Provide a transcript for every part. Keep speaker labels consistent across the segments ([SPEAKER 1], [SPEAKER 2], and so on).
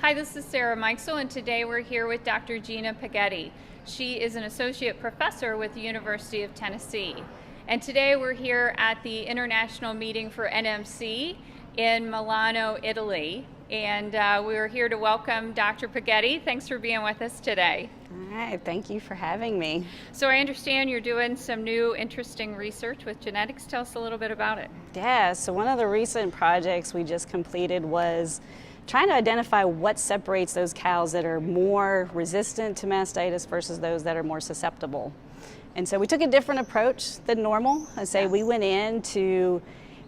[SPEAKER 1] Hi, this is Sarah Meixel, and today we're here with Dr. Gina Pighetti. She is an associate professor with the University of Tennessee. And today we're here at the International Meeting for NMC in Milano, Italy. And we are here to welcome Dr. Pighetti. Thanks for being with us today.
[SPEAKER 2] All right, thank you for having me.
[SPEAKER 1] So I understand you're doing some new interesting research with genetics. Tell us a little bit about it.
[SPEAKER 2] Yeah, so one of the recent projects we just completed was trying to identify what separates those cows that are more resistant to mastitis versus those that are more susceptible. And so we took a different approach than normal.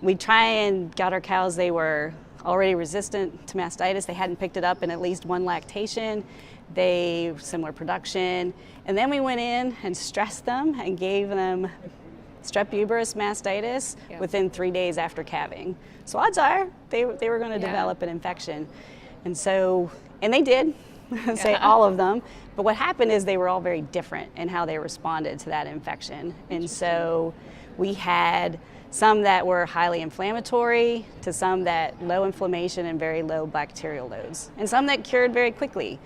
[SPEAKER 2] We try and got our cows, they were already resistant to mastitis. They hadn't picked it up in at least one lactation. They similar production. And then we went in and stressed them and gave them strep uterus mastitis within 3 days after calving. So odds are they were going to develop an infection. And they did, say all of them. But what happened is they were all very different in how they responded to that infection. And so we had some that were highly inflammatory to some that low inflammation and very low bacterial loads, and some that cured very quickly.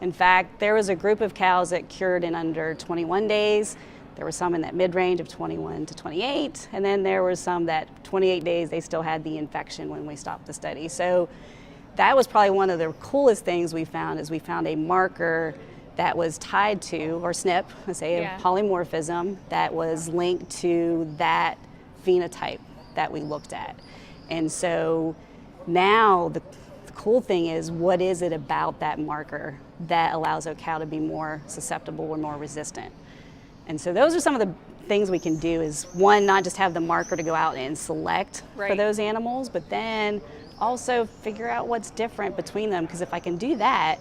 [SPEAKER 2] In fact, there was a group of cows that cured in under 21 days. There were some in that mid-range of 21 to 28, and then there were some that 28 days they still had the infection when we stopped the study. So that was probably one of the coolest things we found, is we found a marker that was tied to, or SNP, a polymorphism that was linked to that phenotype that we looked at. And so now the cool thing is, what is it about that marker that allows a cow to be more susceptible or more resistant? And so those are some of the things we can do, is one, not just have the marker to go out and select for those animals, but then also figure out what's different between them. Because if I can do that,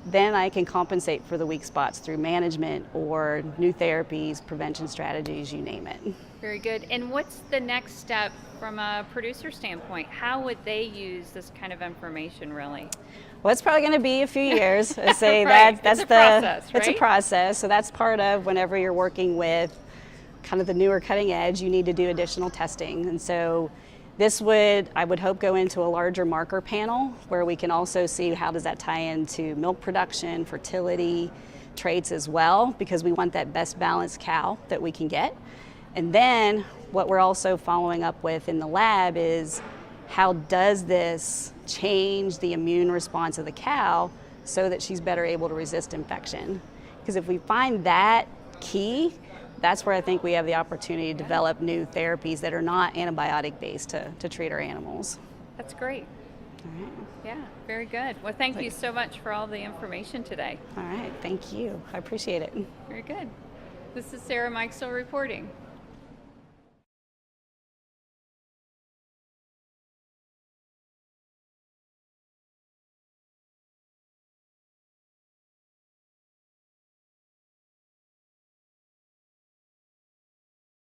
[SPEAKER 2] then I can compensate for the weak spots through management or new therapies, prevention strategies, you name it.
[SPEAKER 1] Very good. And what's the next step from a producer standpoint? How would they use this kind of information, really?
[SPEAKER 2] Well, it's probably going to be a few years. I say
[SPEAKER 1] It's a process, right?
[SPEAKER 2] It's a process. So that's part of whenever you're working with kind of the newer cutting edge, you need to do additional testing. And so this would, I would hope, go into a larger marker panel where we can also see how does that tie into milk production, fertility, traits as well, because we want that best balanced cow that we can get. And then what we're also following up with in the lab is, how does this change the immune response of the cow so that she's better able to resist infection? Because if we find that key, that's where I think we have the opportunity to develop new therapies that are not antibiotic based to treat our animals.
[SPEAKER 1] That's great.
[SPEAKER 2] All right.
[SPEAKER 1] Yeah, very good. Well, thank you so much for all the information today.
[SPEAKER 2] All right, thank you. I appreciate it.
[SPEAKER 1] Very good. This is Sarah Meixel reporting.